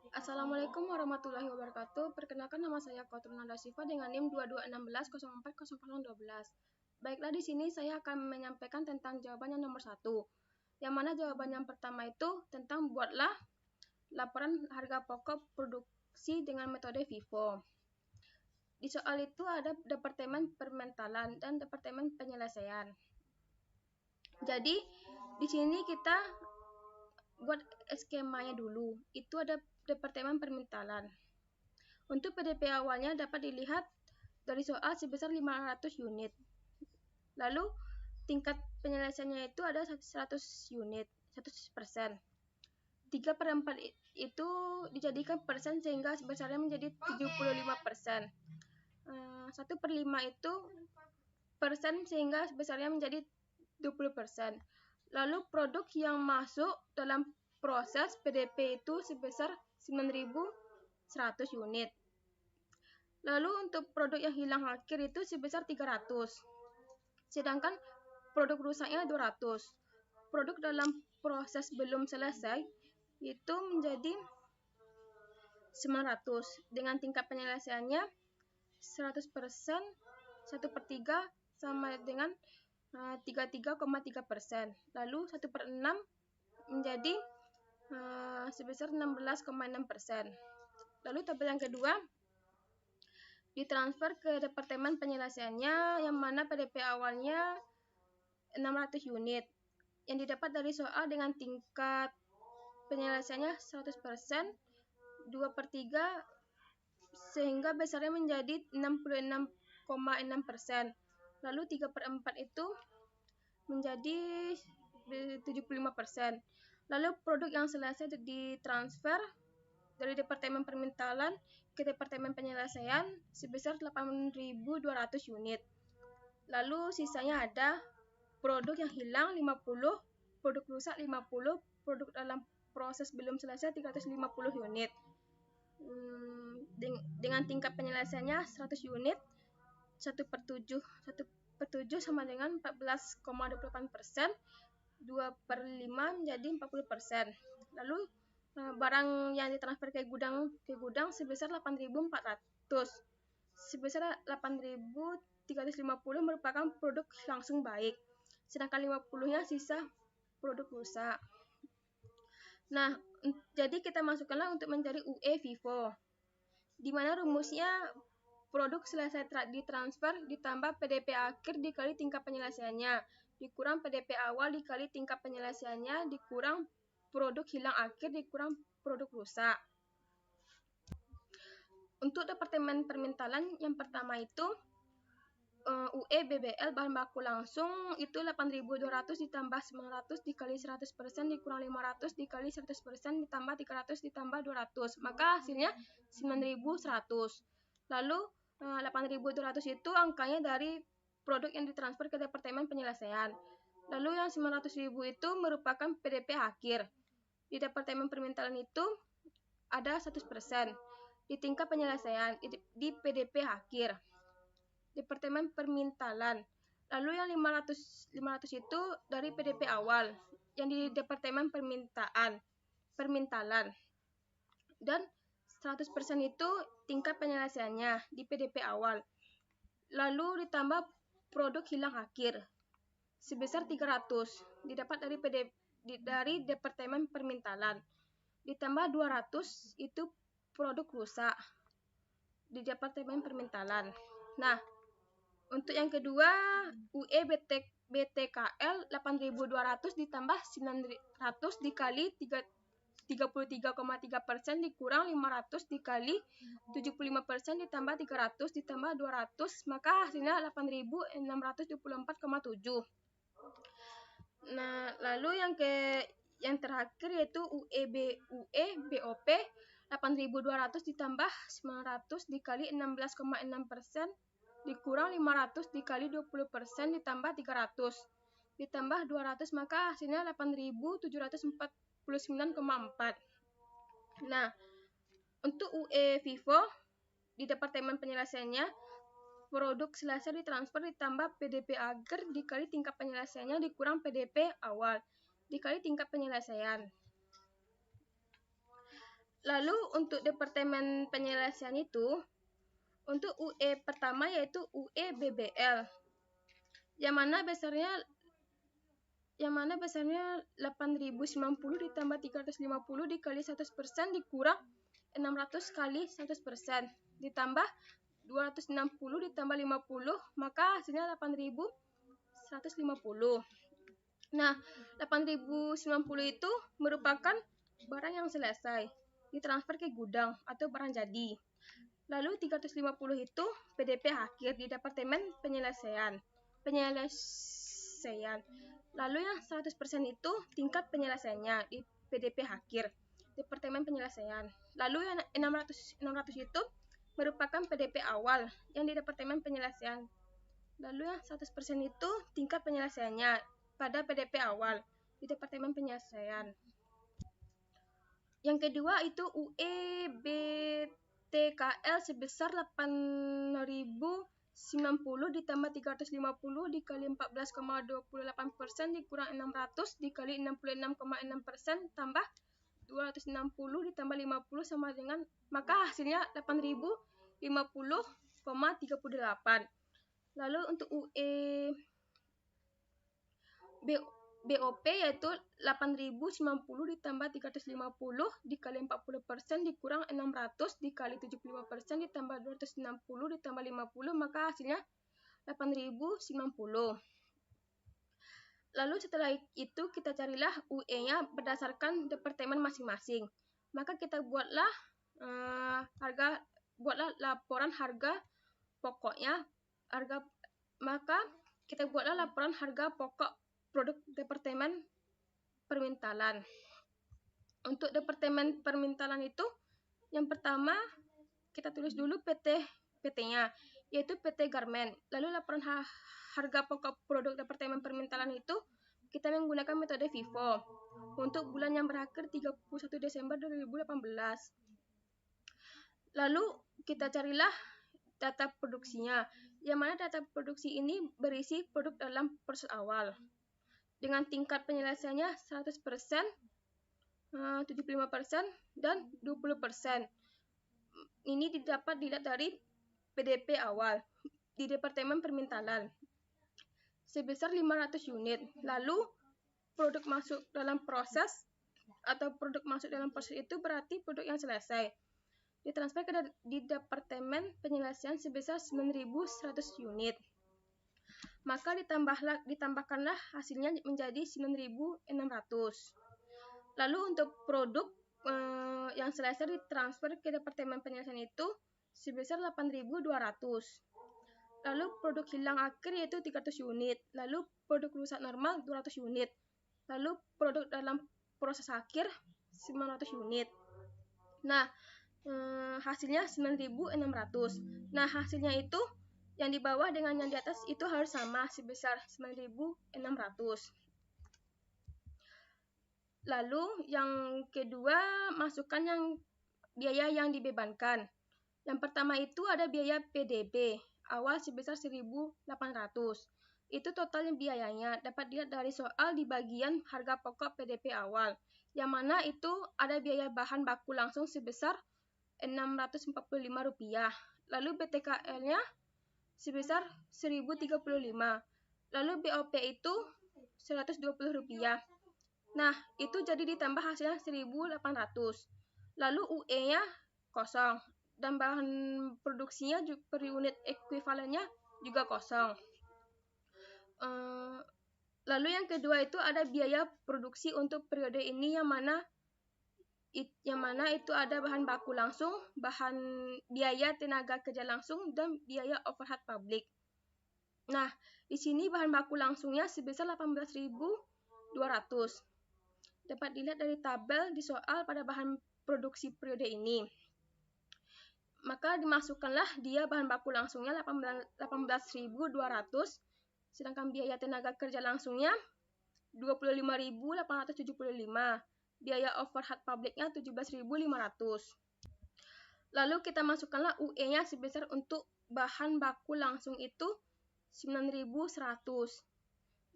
Assalamualaikum warahmatullahi wabarakatuh. Perkenalkan, nama saya Kotrun Nanda Siva dengan NIM 2216040012. Baiklah, di sini saya akan menyampaikan tentang jawaban yang nomor 1. Yang mana jawaban yang pertama itu tentang buatlah laporan harga pokok produksi dengan metode FIFO. Di soal itu ada Departemen Permentalan dan Departemen Penyelesaian. Jadi, di sini kita buat skemanya dulu. Itu ada Departemen Permentalan. Untuk PDP awalnya dapat dilihat dari soal sebesar 500 unit. Lalu tingkat penyelesaiannya itu ada 100 unit, 100%. 3/4 itu dijadikan persen sehingga besarnya menjadi 75%. 1/5 itu persen sehingga besarnya menjadi 20%. Lalu produk yang masuk dalam proses PDP itu sebesar 9.100 unit. Lalu untuk produk yang hilang akhir itu sebesar 300. Sedangkan produk rusaknya 200. Produk dalam proses belum selesai itu menjadi 900 dengan tingkat penyelesaiannya 100%, 1/3 sama dengan 33,3%. Lalu 1/6 menjadi sebesar 16,6%. Lalu tabel yang kedua ditransfer ke Departemen Penyelesaiannya yang mana PDP awalnya 600 unit yang didapat dari soal dengan tingkat penyelesaiannya 100%, 2/3 sehingga besarnya menjadi 66,6%. Lalu 3/4 itu menjadi 75%. Lalu produk yang selesai ditransfer dari Departemen Permentalan ke Departemen Penyelesaian sebesar 8.200 unit. Lalu sisanya ada produk yang hilang 50, produk rusak 50, produk dalam proses belum selesai 350 unit. Dengan tingkat penyelesaiannya 100 unit, 1/7 sama dengan 14,28%, 2/5 menjadi 40%. Lalu barang yang ditransfer ke gudang sebesar 8.400. Sebesar 8.350 merupakan produk langsung baik, sedangkan 50-nya sisa produk rusak. Nah, jadi kita masukkanlah untuk mencari UE FIFO, di mana rumusnya produk selesai ditransfer ditambah PDP akhir dikali tingkat penyelesaiannya, dikurang PDP awal dikali tingkat penyelesaiannya, dikurang produk hilang akhir dikurang produk rusak. Untuk Departemen Permentalan yang pertama itu UE BBL bahan baku langsung itu 8.200 ditambah 900 dikali 100% dikurang 500 dikali 100% ditambah 300 ditambah 200, maka hasilnya 9.100. Lalu 8.200 itu angkanya dari produk yang ditransfer ke Departemen Penyelesaian. Lalu yang 900.000 itu merupakan PDP akhir. Di Departemen Permentalan itu ada 100%. Di tingkat penyelesaian di PDP akhir. Departemen Permintalan. Lalu yang 500 itu dari PDP awal yang di Departemen Permintalan. Dan 100% itu tingkat penyelesaiannya di PDP awal. Lalu ditambah produk hilang akhir sebesar 300 didapat dari Departemen Permintalan. Ditambah 200 itu produk rusak di Departemen Permintalan. Nah, untuk yang kedua, UE BTKL 8.200 ditambah 900 dikali 33,3% dikurang 500 dikali 75% ditambah 300 ditambah 200, maka hasilnya 8.624,7. Nah, lalu yang terakhir yaitu UE BOP 8.200 ditambah 900 dikali 16,6% dikurang 500 dikali 20% ditambah 300 ditambah 200, maka hasilnya 8.749,4. Nah, untuk UE FIFO di Departemen Penyelesaiannya produk selesai ditransfer ditambah PDP akhir dikali tingkat penyelesaiannya dikurang PDP awal dikali tingkat penyelesaian. Lalu untuk departemen penyelesaian itu, untuk UE pertama yaitu UE BBL, yang mana besarnya 8.090 ditambah 350 dikali 100% dikurang 600 kali 100% ditambah 260 ditambah 50, maka hasilnya 8.150. Nah, 8.090 itu merupakan barang yang selesai ditransfer ke gudang atau barang jadi. Lalu 350 itu PDP akhir di Departemen Penyelesaian. Lalu yang 100% itu tingkat penyelesaiannya di PDP akhir, Departemen Penyelesaian. Lalu yang 600 itu merupakan PDP awal yang di Departemen Penyelesaian. Lalu yang 100% itu tingkat penyelesaiannya pada PDP awal di Departemen Penyelesaian. Yang kedua itu UE BTKL sebesar 8.090 ditambah 350 dikali 14,28% dikurang 600 dikali 66,6% tambah 260 ditambah 50 sama dengan, maka hasilnya 8.050,38. Lalu untuk UE BOP yaitu 8.090 ditambah 350 dikali 40% dikurang 600 dikali 75% ditambah 260 ditambah 50, maka hasilnya 8.090. Lalu setelah itu kita carilah UE-nya berdasarkan departemen masing-masing. Maka kita buatlah laporan harga pokoknya, maka kita buatlah laporan harga pokok produk Departemen Permintalan. Untuk Departemen Permintalan itu, yang pertama kita tulis dulu PT-nya, yaitu PT Garmen. Lalu laporan harga pokok produk Departemen Permintalan itu kita menggunakan metode FIFO untuk bulan yang berakhir 31 Desember 2018. Lalu kita carilah data produksinya, yang mana data produksi ini berisi produk dalam proses awal dengan tingkat penyelesaiannya 100%, 75%, dan 20%. Ini dapat dilihat dari PDP awal di Departemen Permintalan sebesar 500 unit. Lalu produk masuk dalam proses atau produk masuk dalam proses itu berarti produk yang selesai ditransfer di Departemen Penyelesaian sebesar 9.100 unit. Maka ditambahkanlah hasilnya menjadi 9.600. Lalu untuk produk yang selesai ditransfer ke Departemen Penyelesaian itu sebesar 8.200. Lalu produk hilang akhir yaitu 300 unit. Lalu produk rusak normal 200 unit. Lalu produk dalam proses akhir 900 unit. Nah, hasilnya 9.600. Nah, hasilnya itu yang di bawah dengan yang di atas itu harus sama sebesar 9.600. Lalu yang kedua, masukkan yang biaya yang dibebankan. Yang pertama itu ada biaya PDB awal sebesar 1.800. Itu totalnya biayanya dapat dilihat dari soal di bagian harga pokok PDP awal, yang mana itu ada biaya bahan baku langsung sebesar Rp645. Lalu BTKL-nya sebesar Rp1.035. Lalu BOP itu Rp120. Nah, itu jadi ditambah hasilnya 1.800. Lalu UE-nya kosong dan bahan produksinya per unit ekuivalennya juga kosong. Lalu yang kedua itu ada biaya produksi untuk periode ini, yang mana itu ada bahan baku langsung, biaya tenaga kerja langsung, dan biaya overhead publik. Nah, di sini bahan baku langsungnya sebesar 18.200. Dapat dilihat dari tabel di soal pada bahan produksi periode ini. Maka dimasukkanlah dia bahan baku langsungnya 18.200, sedangkan biaya tenaga kerja langsungnya 25.875. Biaya overhead publiknya 17.500. Lalu kita masukkanlah UE-nya sebesar untuk bahan baku langsung itu 9.100.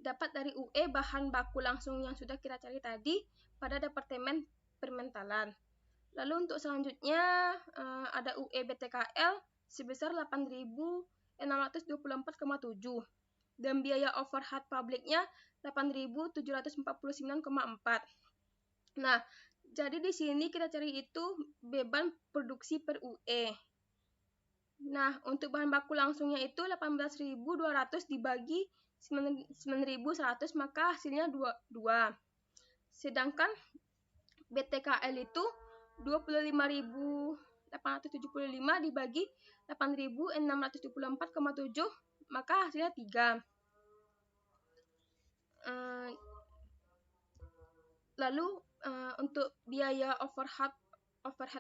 Dapat dari UE bahan baku langsung yang sudah kita cari tadi pada Departemen Permintalan. Lalu untuk selanjutnya ada UE BTKL sebesar 8.624,7 dan biaya overhead publiknya 8.749,4. Nah, jadi di sini kita cari itu beban produksi per UE. Nah, untuk bahan baku langsungnya itu 18.200 dibagi 9.100, maka hasilnya 2. Sedangkan BTKL itu 25.875 dibagi 8.624,7, maka hasilnya 3. Lalu untuk biaya overhead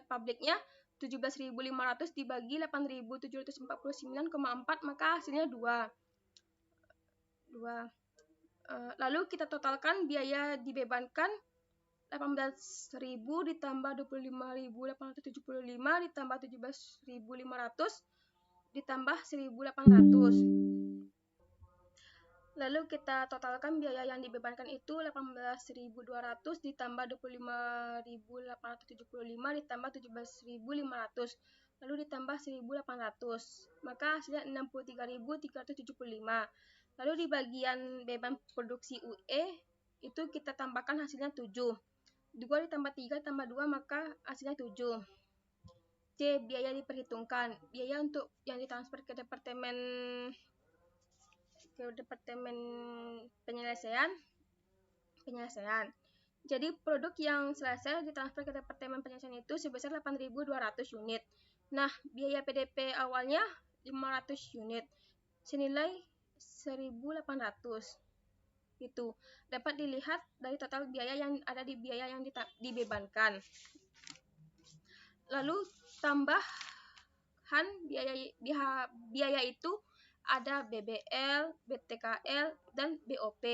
publiknya 17.500 dibagi 8.749,4, maka hasilnya 2. Lalu kita totalkan biaya dibebankan 18.000 ditambah 25.875 ditambah 17.500 ditambah 1.800. Lalu kita totalkan biaya yang dibebankan itu 18.200 ditambah 25.875 ditambah 17.500 lalu ditambah 1.800, maka hasilnya 63.375. Lalu di bagian beban produksi UE itu kita tambahkan hasilnya 7. 2 ditambah 3 tambah 2, maka hasilnya 7. C. Biaya diperhitungkan. Biaya untuk yang ditransfer ke departemen penyelesaian. Jadi produk yang selesai ditransfer ke departemen penyelesaian itu sebesar 8.200 unit. Nah, biaya PDP awalnya 500 unit senilai 1.800. Itu dapat dilihat dari total biaya yang ada di biaya yang dibebankan. Lalu tambahan biaya itu ada BBL, BTKL, dan BOP.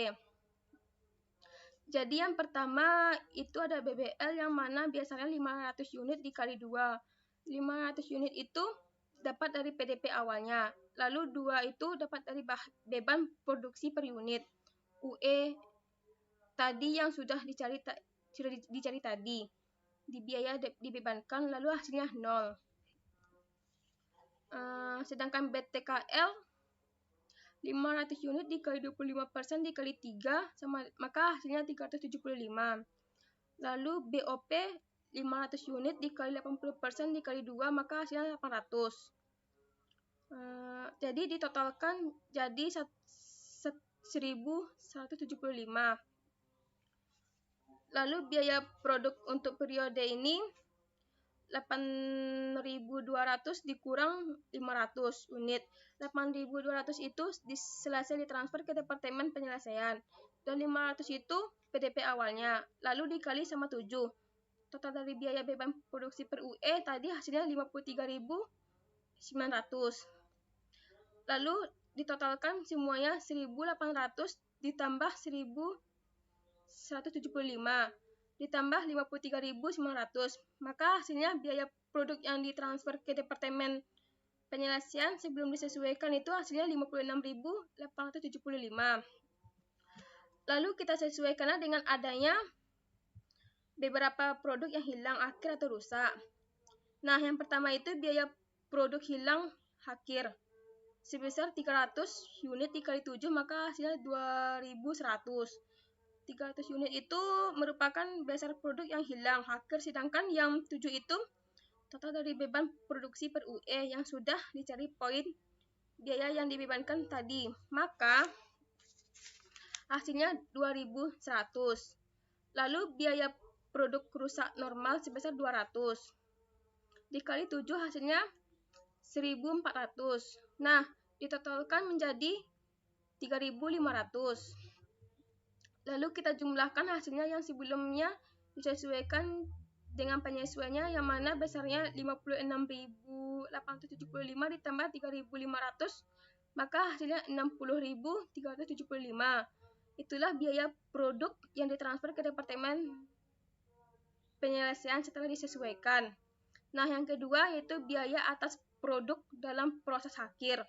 Jadi yang pertama itu ada BBL yang mana biasanya 500 unit dikali 2. 500 unit itu dapat dari PDP awalnya. Lalu 2 itu dapat dari beban produksi per unit. UE tadi yang sudah dicari tadi. Di biaya dibebankan lalu hasilnya 0. Sedangkan BTKL 500 unit dikali 25% dikali 3 maka hasilnya 375. Lalu BOP 500 unit dikali 80% dikali 2 maka hasilnya 800. Jadi ditotalkan jadi 1.175. Lalu biaya produk untuk periode ini 8.200 dikurang 500 unit. 8.200 itu selesai ditransfer ke departemen penyelesaian. Dan 500 itu PDP awalnya. Lalu dikali sama 7. Total dari biaya beban produksi per UE tadi hasilnya 53.900. Lalu ditotalkan semuanya 1.800 ditambah 1.175. Ditambah 53.900, maka hasilnya biaya produk yang ditransfer ke departemen penyelesaian sebelum disesuaikan itu hasilnya 56.875. Lalu kita sesuaikanlah dengan adanya beberapa produk yang hilang akhir atau rusak. Nah, yang pertama itu biaya produk hilang akhir sebesar 300 unit dikali 7, maka hasilnya 2.100. 300 unit itu merupakan dasar produk yang hilang akhir, sedangkan yang 7 itu total dari beban produksi per UE yang sudah dicari poin biaya yang dibebankan tadi, maka hasilnya 2.100. Lalu biaya produk rusak normal sebesar 200 dikali 7 hasilnya 1.400. Nah, ditotalkan menjadi 3.500. Lalu kita jumlahkan hasilnya yang sebelumnya disesuaikan dengan penyesuaiannya yang mana besarnya 56.875 ditambah 3.500, maka hasilnya 60.375. Itulah biaya produk yang ditransfer ke departemen penyelesaian setelah disesuaikan. Nah, yang kedua yaitu biaya atas produk dalam proses akhir.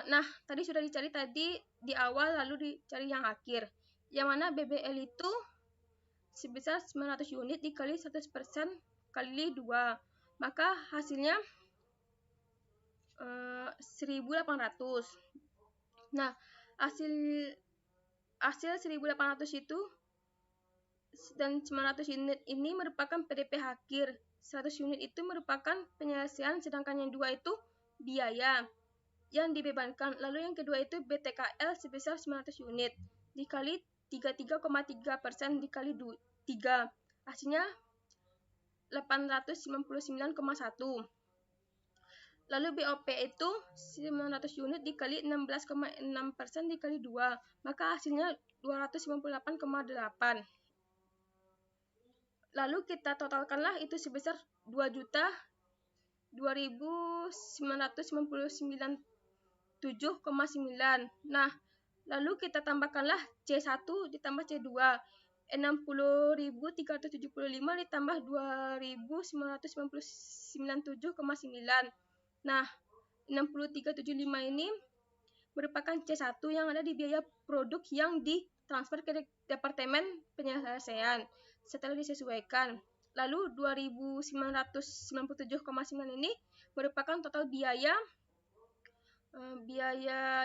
Nah, tadi sudah dicari tadi di awal lalu dicari yang akhir. Yang mana BBL itu sebesar 900 unit dikali 100% kali 2, maka hasilnya 1800. Nah, hasil 1800 itu dan 900 unit ini merupakan PDP akhir. 100 unit itu merupakan penyelesaian, sedangkan yang 2 itu biaya yang dibebankan. Lalu yang kedua itu BTKL sebesar 900 unit dikali 33,3% dikali 3. Hasilnya 899,1. Lalu BOP itu 900 unit dikali 16,6% dikali 2, maka hasilnya 298,8. Lalu kita totalkanlah itu sebesar 2.999,9. Nah, lalu kita tambahkanlah C1 ditambah C2. 60.375 ditambah 2.999,9. Nah, 6375 ini merupakan C1 yang ada di biaya produk yang ditransfer ke Departemen Penyelesaian setelah disesuaikan. Lalu 2.997,9 ini merupakan total biaya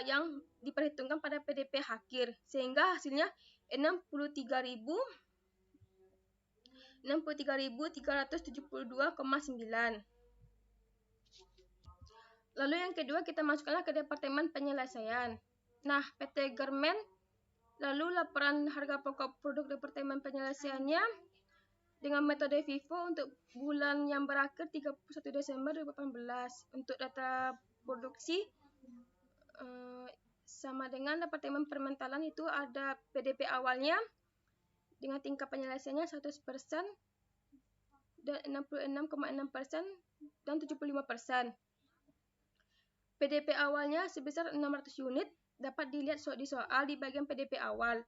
yang diperhitungkan pada PDP akhir, sehingga hasilnya 63.372,9. Lalu yang kedua kita masukkanlah ke Departemen Penyelesaian. Nah, PT Garmen, lalu laporan harga pokok produk Departemen Penyelesaiannya dengan metode FIFO untuk bulan yang berakhir 31 Desember 2018. Untuk data produksi sama dengan Departemen Permentalan itu ada PDP awalnya dengan tingkat penyelesaiannya 100% dan 66,6% dan 75%. PDP awalnya sebesar 600 unit dapat dilihat di soal di bagian PDP awal.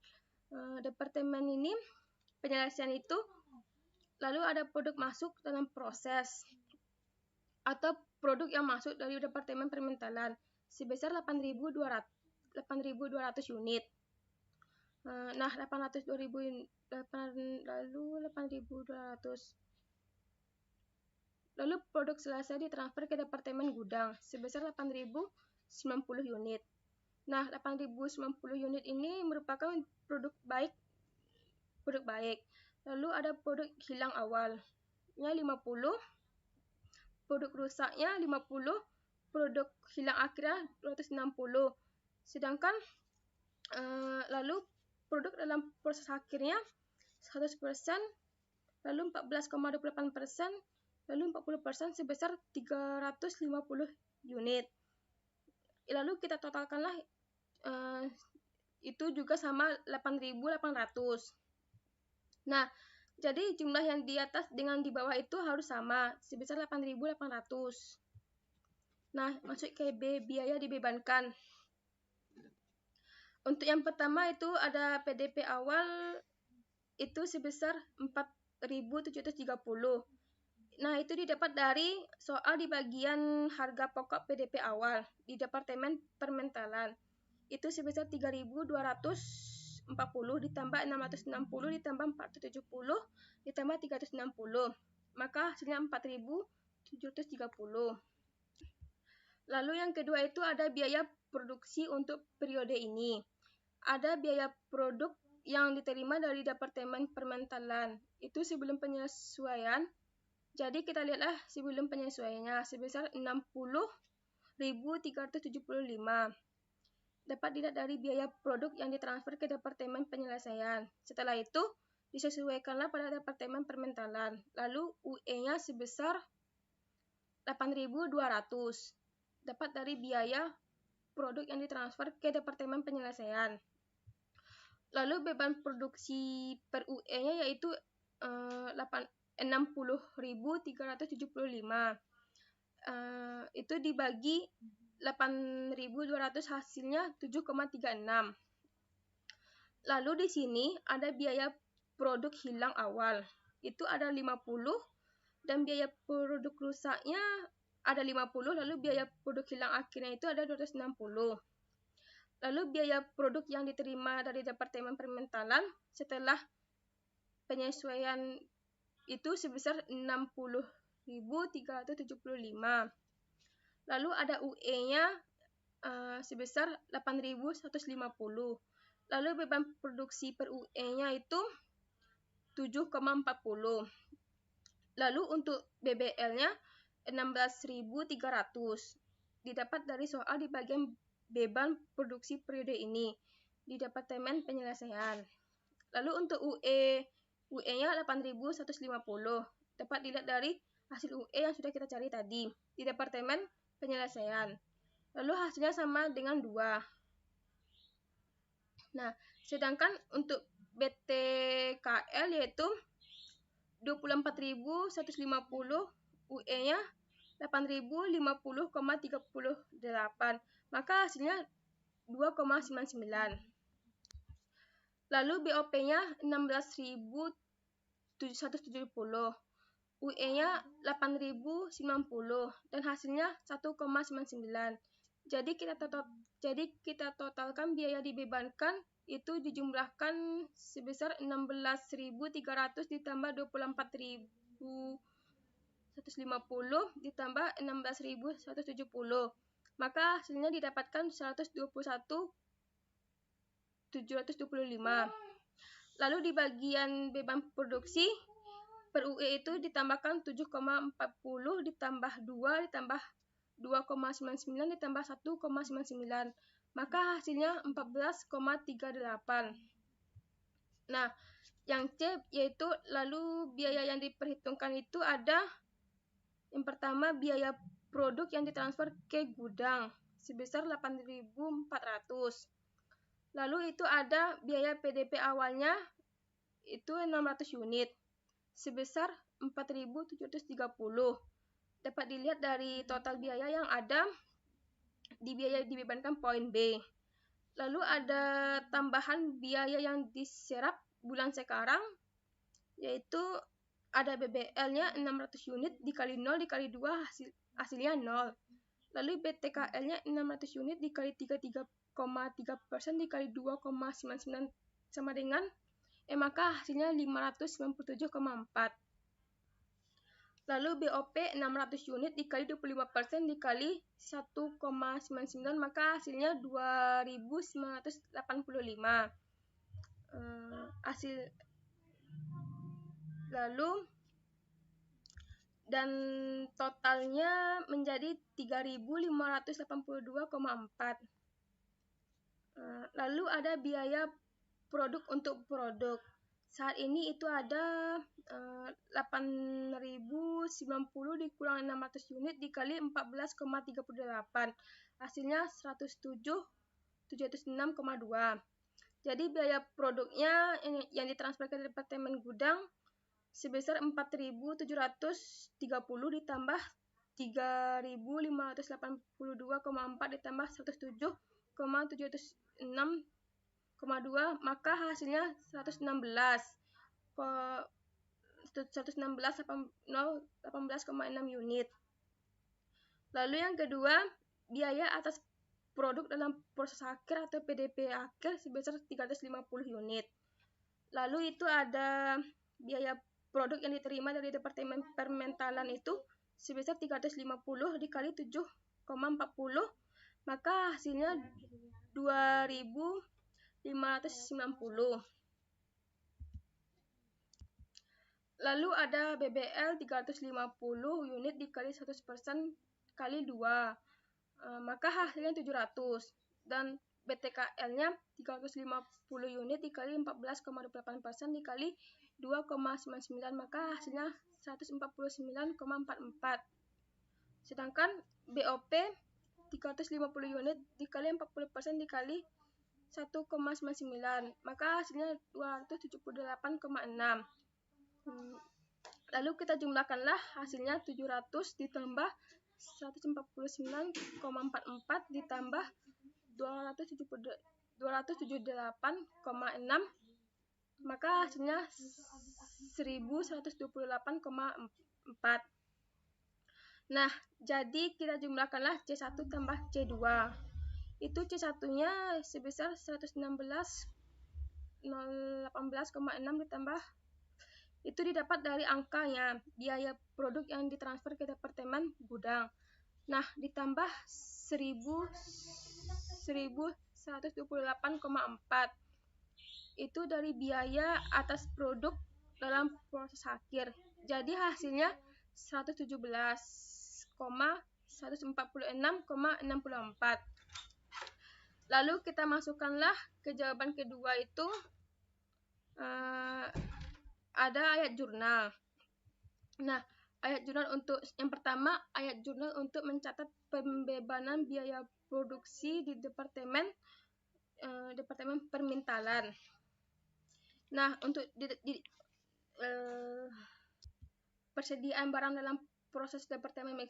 Departemen ini penyelesaian itu lalu ada produk masuk dalam proses atau produk yang masuk dari Departemen Permentalan sebesar 8.200 unit. Nah, 800.000 lalu 8.200. Lalu produk selesai ditransfer ke Departemen Gudang sebesar 8.090 unit. Nah, 8.090 unit ini merupakan produk baik. Lalu ada produk hilang awalnya 50, produk rusaknya 50, produk hilang akhirnya 260. Sedangkan lalu produk dalam proses akhirnya 100%, lalu 14,28%, lalu 40% sebesar 350 unit. Lalu kita totalkanlah itu juga sama 8.800. Nah, jadi jumlah yang di atas dengan di bawah itu harus sama, sebesar 8.800. Nah, masuk ke B, biaya dibebankan. Untuk yang pertama itu ada PDP awal itu sebesar 4.730. Nah, itu didapat dari soal di bagian harga pokok PDP awal di Departemen Permentalan. Itu sebesar 3.240 ditambah 660 ditambah 470 ditambah 360. Maka hasilnya 4.730. Lalu yang kedua itu ada biaya produksi untuk periode ini. Ada biaya produk yang diterima dari Departemen Permentalan. Itu sebelum penyesuaian. Jadi kita lihatlah sebelum penyesuaiannya sebesar 60.375. Dapat dilihat dari biaya produk yang ditransfer ke Departemen Penyelesaian. Setelah itu disesuaikanlah pada Departemen Permentalan. Lalu UE-nya sebesar 8.200. Dapat dari biaya produk yang ditransfer ke Departemen Penyelesaian. Lalu beban produksi per UE-nya yaitu 60.375. Itu dibagi 8.200 hasilnya 7,36. Lalu di sini ada biaya produk hilang awal. Itu ada 50 dan biaya produk rusaknya ada 50, lalu biaya produk hilang akhirnya itu ada 260. Lalu biaya produk yang diterima dari Departemen Permentalan setelah penyesuaian itu sebesar 60.375. Lalu ada UE-nya sebesar 8.150. Lalu beban produksi per UE-nya itu 7,40. Lalu untuk BBL-nya 16.300. Didapat dari soal di bagian beban produksi periode ini di Departemen Penyelesaian. Lalu untuk UE-nya 8.150. Dapat dilihat dari hasil UE yang sudah kita cari tadi di Departemen Penyelesaian. Lalu hasilnya sama dengan 2. Nah, sedangkan untuk BTKL yaitu 24.150, UE-nya 8.050,38. Maka hasilnya 2,99. Lalu BOP-nya 16.170, UE-nya 8.090 dan hasilnya 1,99. Jadi kita totalkan biaya dibebankan itu dijumlahkan sebesar 16.300 ditambah 24.150 ditambah 16.170. Maka hasilnya didapatkan 121.725. Lalu di bagian beban produksi per UE itu ditambahkan 7,40 ditambah 2 ditambah 2,99 ditambah 1,99. Maka hasilnya 14,38. Nah, yang C yaitu lalu biaya yang diperhitungkan itu ada yang pertama biaya produk yang ditransfer ke gudang sebesar 8.400. Lalu itu ada biaya PDP awalnya itu 600 unit sebesar 4.730. Dapat dilihat dari total biaya yang ada di biaya dibebankan poin B. Lalu ada tambahan biaya yang diserap bulan sekarang yaitu ada BBL-nya 600 unit dikali 0 dikali 2 hasilnya 0. Lalu BTKL-nya 600 unit dikali 33,3% dikali 2,99 sama dengan maka hasilnya 597,4. Lalu BOP 600 unit dikali 25% dikali 1,99 maka hasilnya 2.985. Lalu dan totalnya menjadi 3.582,4. Lalu ada biaya produk untuk produk. Saat ini itu ada 8.090 dikurang 600 unit dikali 14,38. Hasilnya 107.706,2. Jadi biaya produknya yang ditransfer ke Departemen Gudang sebesar 4.730 ditambah 3.582,4 ditambah 107.706,2 maka hasilnya 118,6 unit. Lalu yang kedua, biaya atas produk dalam proses akhir atau PDP akhir sebesar 350 unit. Lalu itu ada biaya produk yang diterima dari Departemen Permentalan itu sebesar 350 dikali 7,40 maka hasilnya 2.590. Lalu ada BBL 350 unit dikali 100% kali 2 maka hasilnya 700 dan BTKL-nya 350 unit dikali 14,28% dikali 2,99 maka hasilnya 149,44. Sedangkan BOP 350 unit dikali 40% dikali 1,99 maka hasilnya 278,6. Lalu kita jumlahkanlah hasilnya 700 ditambah 149,44 ditambah 278,6 maka hasilnya 1.128,4. Nah, jadi kita jumlahkanlah C1 tambah C2. Itu C1-nya sebesar 116.018,6 ditambah Itu didapat dari angkanya, biaya produk yang ditransfer ke departemen gudang. Nah, ditambah 1128,4 itu dari biaya atas produk dalam proses akhir. Jadi hasilnya 117,146,64. Lalu kita masukkanlah ke jawaban kedua itu ada ayat jurnal. Nah, ayat jurnal untuk yang pertama, ayat jurnal untuk mencatat pembebanan biaya produksi di departemen permintalan. Nah, untuk persediaan barang dalam proses departemen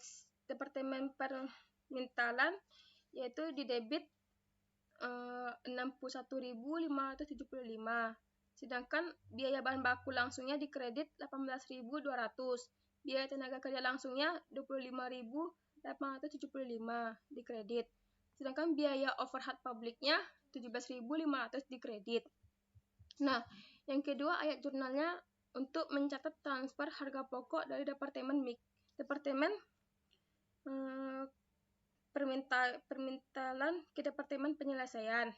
permintalan yaitu di debit 61.575, sedangkan biaya bahan baku langsungnya di kredit 18.200, biaya tenaga kerja langsungnya 25.875 di kredit, sedangkan biaya overhead publiknya 17.500 di kredit. Nah, yang kedua ayat jurnalnya untuk mencatat transfer harga pokok dari departemen permintalan ke departemen penyelesaian.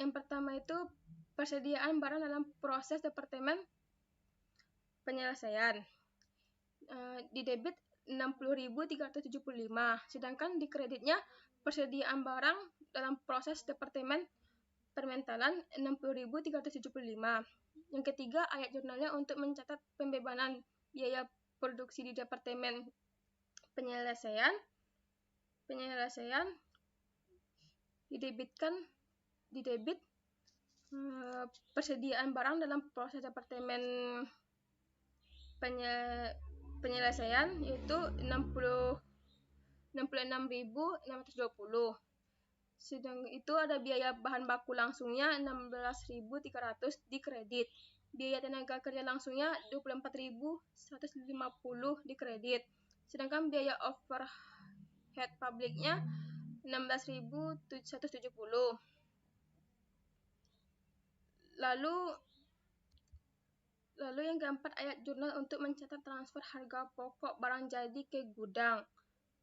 Yang pertama itu persediaan barang dalam proses departemen penyelesaian. Di debit 60.375, sedangkan di kreditnya persediaan barang dalam proses departemen permintalan 60.375. Yang ketiga, ayat jurnalnya untuk mencatat pembebanan biaya produksi di departemen penyelesaian di debit persediaan barang dalam proses departemen penyelesaian yaitu 66.620. Sedang itu ada biaya bahan baku langsungnya 16.300 di kredit. Biaya tenaga kerja langsungnya 24.150 di kredit. Sedangkan biaya overhead publiknya 16.170. Lalu yang keempat, ayat jurnal untuk mencatat transfer harga pokok barang jadi ke gudang.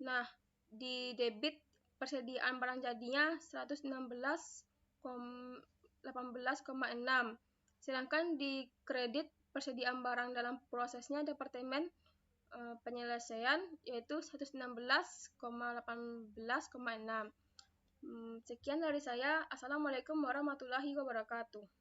Nah, di debit persediaan barang jadinya 116,18,6. Sedangkan di kredit persediaan barang dalam prosesnya departemen penyelesaian yaitu 116,18,6. Sekian dari saya. Assalamualaikum warahmatullahi wabarakatuh.